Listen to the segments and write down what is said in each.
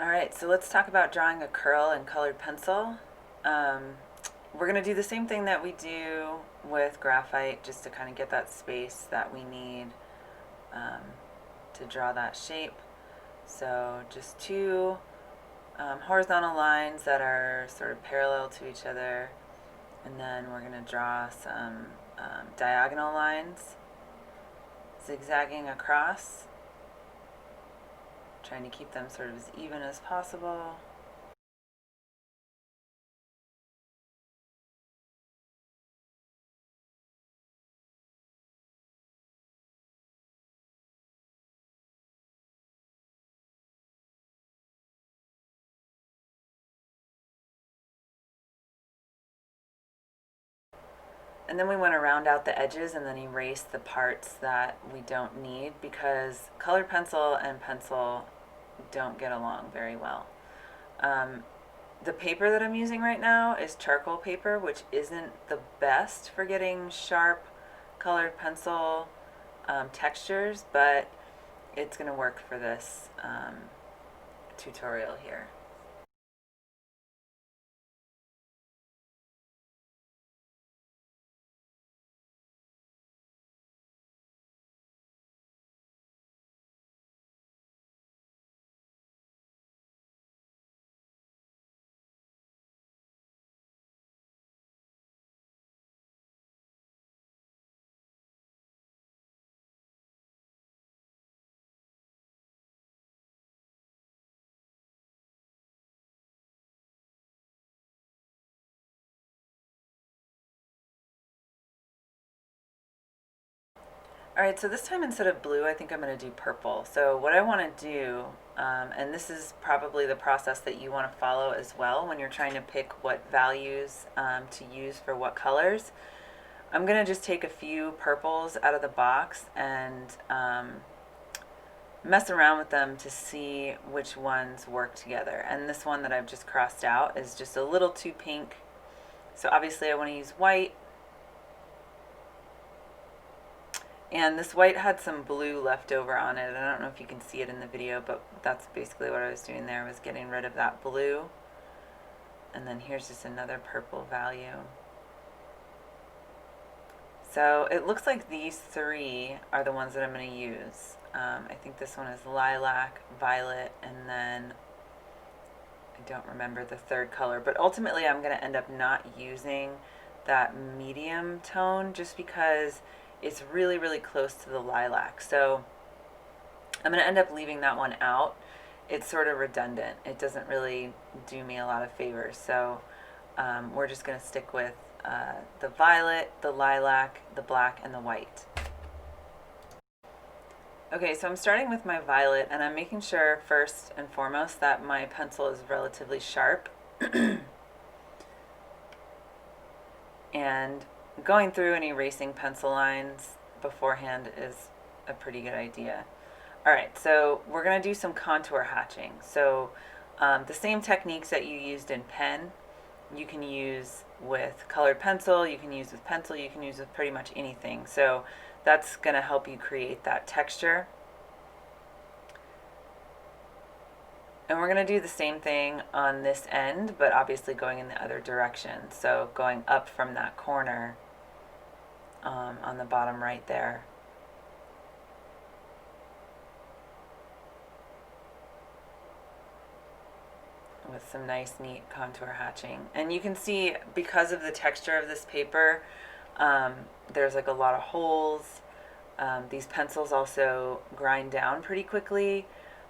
Alright, so let's talk about drawing a curl in colored pencil. Um, we're going to do the same thing that we do with graphite, just to kind of get that space that we need um, to draw that shape. So just two horizontal lines that are sort of parallel to each other, and then we're going to draw some diagonal lines zigzagging across, trying to keep them sort of as even as possible. And then we want to round out the edges and then erase the parts that we don't need, because colored pencil and pencil don't get along very well. The paper that I'm using right now is charcoal paper, which isn't the best for getting sharp colored pencil textures, but it's going to work for this tutorial here. All right, so this time instead of blue, I think I'm going to do purple. So what I want to do, and this is probably the process that you want to follow as well when you're trying to pick what values to use for what colors. I'm going to just take a few purples out of the box and mess around with them to see which ones work together. And this one that I've just crossed out is just a little too pink. So obviously I want to use white. And this white had some blue left over on it. I don't know if you can see it in the video, but that's basically what I was doing there, was getting rid of that blue. And then here's just another purple value. So it looks like these three are the ones that I'm going to use. I think this one is lilac, violet, and then I don't remember the third color. But ultimately I'm going to end up not using that medium tone just because it's really, really close to the lilac. So I'm going to end up leaving that one out. It's sort of redundant. It doesn't really do me a lot of favors. So we're just going to stick with the violet, the lilac, the black, and the white. Okay, so I'm starting with my violet, and I'm making sure first and foremost that my pencil is relatively sharp. And going through and erasing pencil lines beforehand is a pretty good idea. All right, so we're going to do some contour hatching. So the same techniques that you used in pen, you can use with colored pencil, you can use with pencil, you can use with pretty much anything. So that's going to help you create that texture. And we're going to do the same thing on this end, but obviously going in the other direction. So going up from that corner on the bottom right there. With some nice, neat contour hatching. And you can see, because of the texture of this paper, there's like a lot of holes. These pencils also grind down pretty quickly.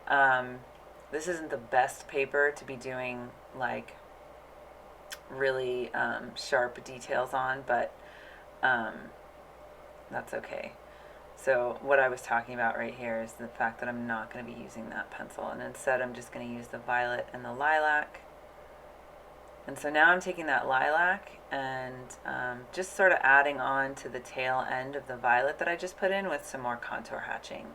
This isn't the best paper to be doing like really sharp details on, but that's okay. So what I was talking about right here is the fact that I'm not going to be using that pencil, and instead I'm just going to use the violet and the lilac. And so now I'm taking that lilac and just sort of adding on to the tail end of the violet that I just put in with some more contour hatching.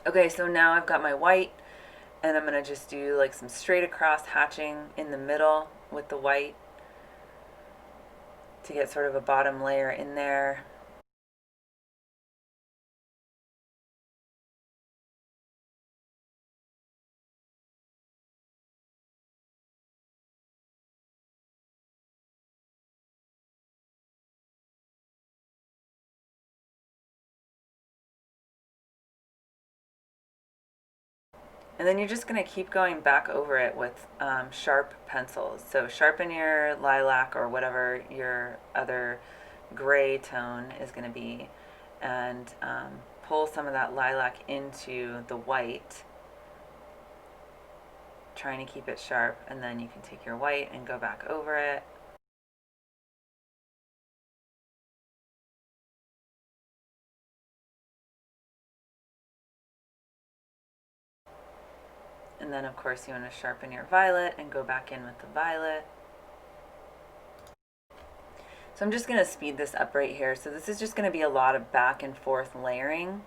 Okay, so now I've got my white, and I'm gonna just do like some straight across hatching in the middle with the white to get sort of a bottom layer in there. And then you're just going to keep going back over it with sharp pencils. So sharpen your lilac or whatever your other gray tone is going to be, and pull some of that lilac into the white, trying to keep it sharp. And then you can take your white and go back over it. And then of course you want to sharpen your violet and go back in with the violet. So I'm just going to speed this up right here. So this is just going to be a lot of back and forth layering,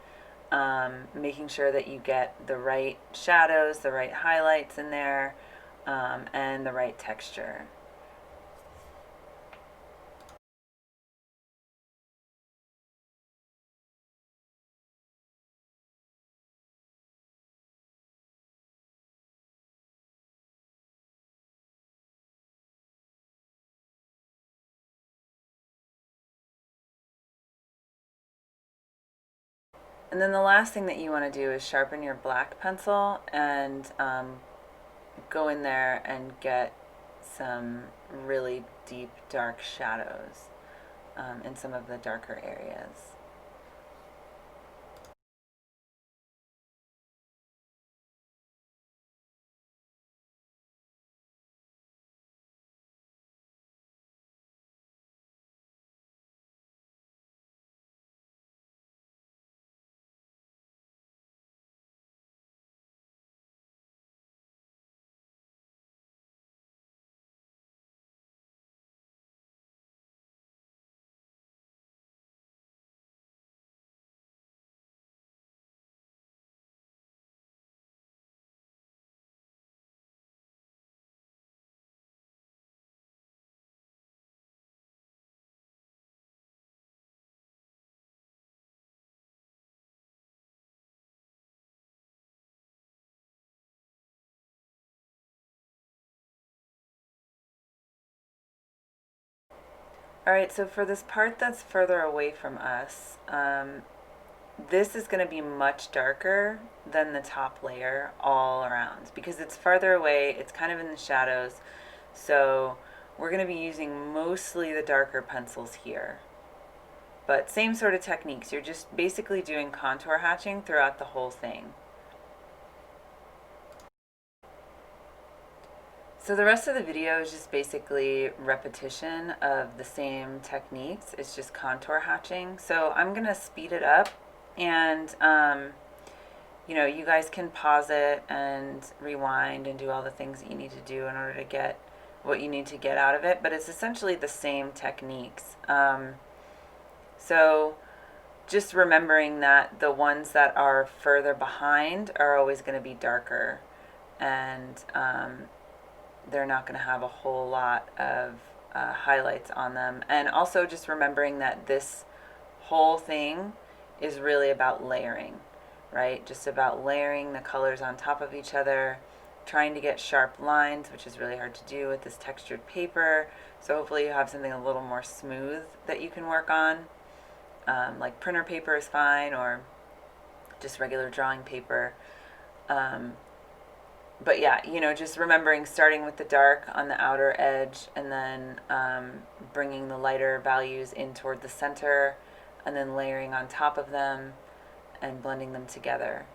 making sure that you get the right shadows, the right highlights in there, and the right texture. And then the last thing that you want to do is sharpen your black pencil and go in there and get some really deep dark shadows in some of the darker areas. All right, so for this part that's further away from us, this is going to be much darker than the top layer all around because it's farther away, it's kind of in the shadows. So we're going to be using mostly the darker pencils here. But same sort of techniques. You're just basically doing contour hatching throughout the whole thing. So the rest of the video is just basically repetition of the same techniques. It's just contour hatching. So I'm going to speed it up, and you guys can pause it and rewind and do all the things that you need to do in order to get what you need to get out of it. But it's essentially the same techniques. So just remembering that the ones that are further behind are always going to be darker, and they're not going to have a whole lot of highlights on them. And also just remembering that this whole thing is really about layering, right? Just about layering the colors on top of each other, trying to get sharp lines, which is really hard to do with this textured paper. So hopefully you have something a little more smooth that you can work on. Like printer paper is fine, or just regular drawing paper. But yeah, just remembering starting with the dark on the outer edge, and then bringing the lighter values in toward the center, and then layering on top of them and blending them together.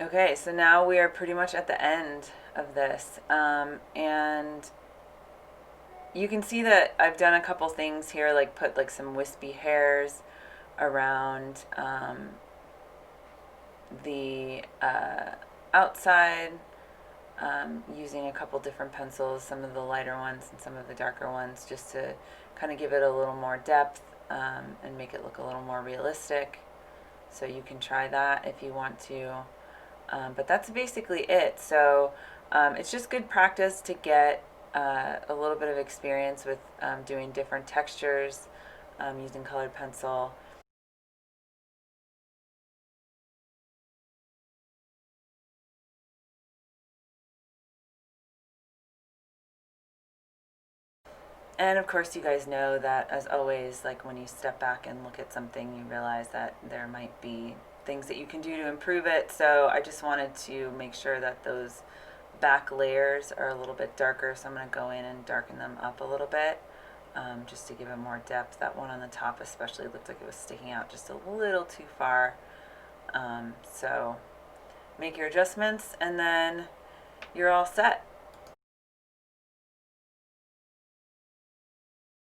Okay, so now we are pretty much at the end of this. And you can see that I've done a couple things here, like put like some wispy hairs around the outside, using a couple different pencils, some of the lighter ones and some of the darker ones, just to kind of give it a little more depth, and make it look a little more realistic. So you can try that if you want to. But that's basically it. So it's just good practice to get a little bit of experience with doing different textures, using colored pencil. And of course, you guys know that, as always, like when you step back and look at something, you realize that there might be things that you can do to improve it. So I just wanted to make sure that those back layers are a little bit darker. So I'm going to go in and darken them up a little bit, just to give it more depth. That one on the top especially looked like it was sticking out just a little too far. So make your adjustments and then you're all set.